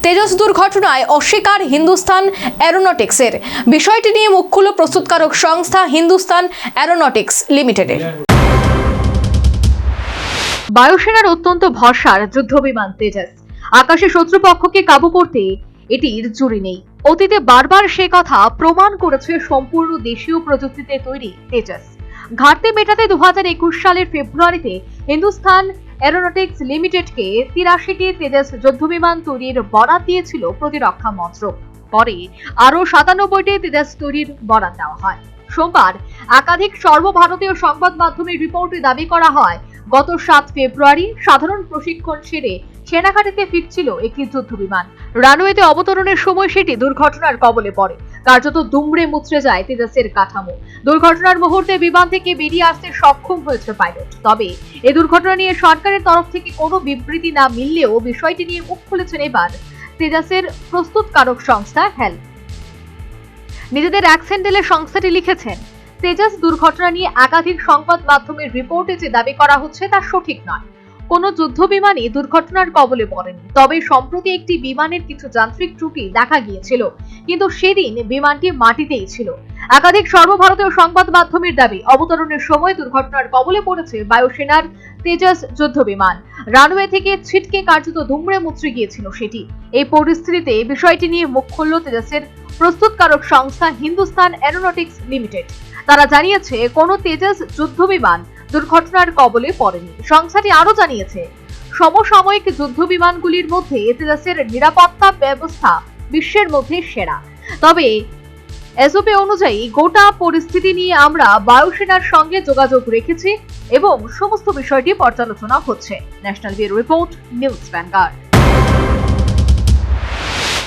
তেজস দুর্ঘটনায় অস্বীকার হিন্দুস্তান এরোনটিক্সের। বিষয়টি নিয়ে মুখ খুলল প্রস্তুতকারক সংস্থা হিন্দুস্তান এরোনটিক্স লিমিটেডের। বায়ুসেনার অত্যন্ত ভরসার যুদ্ধবিমান তেজস আকাশে শত্রুপক্ষকে কাবু করতে এটির জুড়ি নেই। অতীতে বারবার সে কথা প্রমাণ করেছে সম্পূর্ণ দেশীয় প্রযুক্তিতে তৈরি তেজস। ঘাটতি মেটাতে 2021 সালের ফেব্রুয়ারিতে হিন্দুস্তান এরোনটিক্স লিমিটেডকে 83টি তেজস যুদ্ধবিমান তৈরির বরাত দিয়েছিল প্রতিরক্ষা মন্ত্রক। পরে আরো 97টি তেজস তৈরির বরাত দেওয়া হয়। সোমবার একাধিক সর্বভারতীয় সংবাদ মাধ্যমের রিপোর্টে দাবি করা হয়, গত 7 ফেব্রুয়ারি সাধারণ প্রশিক্ষণ সেরে সেনাঘাটিতে ফিরছিল একটি যুদ্ধবিমান। রানওয়েতে অবতরণের সময় সেটি দুর্ঘটনার কবলে পড়ে। কার্যত দুমড়ে মুচড়ে যায় তেজসের কাঠামো। দুর্ঘটনার মুহূর্তে বিমান থেকে বেরিয়ে আসতে সক্ষম হয়েছে পাইলট। তবে এই দুর্ঘটনা নিয়ে সরকারের তরফ থেকে কোনো বিবৃতি না মিললেও বিষয়টি নিয়ে মুখ খুলেছেন এবার তেজসের প্রস্তুতকারক সংস্থা হেল্প। নিজেদের এক স্যান্ডেলে সংস্থাটি লিখেছেন, তেজস দুর্ঘটনা নিয়ে একাধিক সংবাদ মাধ্যমের রিপোর্টে যে দাবি করা হচ্ছে তা সঠিক নয়। কোনো যুদ্ধবিমানই দুর্ঘটনার কবলে পড়েনি। তবে সম্প্রতি একটি বিমানের কিছু যান্ত্রিক ত্রুটি দেখা গিয়েছিল, কিন্তু সেদিন বিমানটি মাটিতেই ছিল। একাধিক সর্বভারতীয় সংবাদ মাধ্যমের দাবি, অবতরণের সময় দুর্ঘটনার কবলে পড়েছে বায়ুসেনার তেজস যুদ্ধবিমান। রানওয়ে থেকে ছিটকে কার্যত দুমড়ে মুচড়ে গিয়েছিল সেটি। এই পরিস্থিতিতে বিষয়টি নিয়ে মুখ খুলল তেজসের প্রস্তুতকারক সংস্থা হিন্দুস্তান এরোনটিক্স লিমিটেড। তারা জানিয়েছে, কোনো তেজস যুদ্ধবিমান দুর্ঘটনার কবলে পড়েনি। সংস্থাটি আরো জানিয়েছে, সমসাময়িক যুদ্ধবিমানগুলির মধ্যে তেজসের নিরাপত্তা ব্যবস্থা বিশ্বের মধ্যে সেরা। তবে এসওপি অনুযায়ী গোটা পরিস্থিতি নিয়ে আমরা বায়ুসেনার সঙ্গে যোগাযোগ রেখেছি এবং সমস্ত বিষয়টি পর্যালোচনা হচ্ছে। National bureau report, news vanguard.